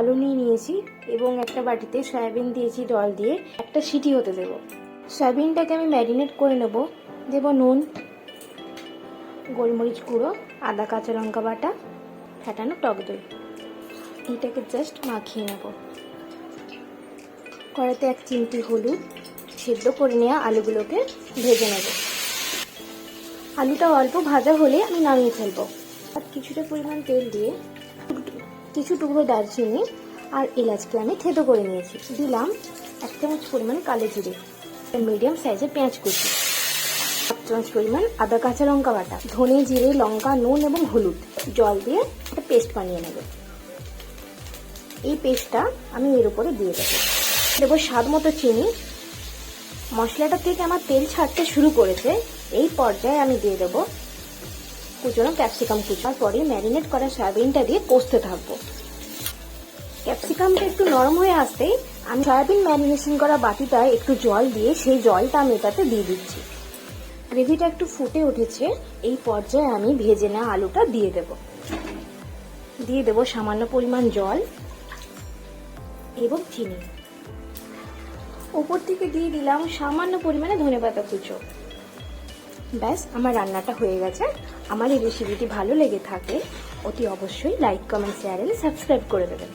আলু নিয়ে নিয়েছি এবং একটা বাটিতে সয়াবিন দিয়েছি জল দিয়ে, একটা সিটি হতে দেব। সয়াবিনটাকে আমি ম্যারিনেট করে নেব। দেব নুন, গোলমরিচ গুঁড়ো, আদা কাঁচা লঙ্কা বাটা, ফেটানো টক দই। এটাকে জাস্ট মাখিয়ে নেব। কড়াইতে 1 চিমটি হলুদ, সেদ্ধ করে নেওয়া আলুগুলোকে ভেজে নেব। আলুটা অল্প ভাজা হলে আমি নামিয়ে ফেলবো। আর কিছুটা পরিমাণ তেল দিয়ে কিছু টুকরো দারচিনি আর এলাচকে আমি থেতো করে নিয়েছি। দিলাম 1 চামচ পরিমাণ কালো জিরে, মিডিয়াম সাইজের পেঁয়াজ কুচি, 1 চামচ পরিমাণ আদা কাঁচা লঙ্কা বাটা, ধনে জিরে লঙ্কা নুন এবং হলুদ জল দিয়ে একটা পেস্ট বানিয়ে নেব। এই পেস্টটা আমি এর উপরে দিয়ে দেবো স্বাদ মতো চিনি। মশলাটা থেকে আমার তেল ছাড়তে শুরু করেছে, এই পর্যায়ে আমি দিয়ে দেবো কুচনো ক্যাপসিকাম কুচার পরে ম্যারিনেট করা সয়াবিনটা দিয়ে কষতে থাকবো। ক্যাপসিকামটা একটু নরম হয়ে আসতেই আমি সয়াবিন ম্যারিনেশন করা বাটিটায় একটু জল দিয়ে সেই জলটা আমি এটাতে দিয়ে দিচ্ছি। গ্রেভিটা একটু ফুটে উঠেছে, এই পর্যায়ে আমি ভেজে নেওয়া আলুটা দিয়ে দেব সামান্য পরিমাণ জল এবং চিনি। উপর থেকে দিয়ে দিলাম সামান্য পরিমাণে ধনেপাতা কুচো। ব্যাস, আমার রান্নাটা হয়ে গেছে। আমার এই রেসিপিটি ভালো লেগে থাকে অতি অবশ্যই like comment share and subscribe করে দেবেন।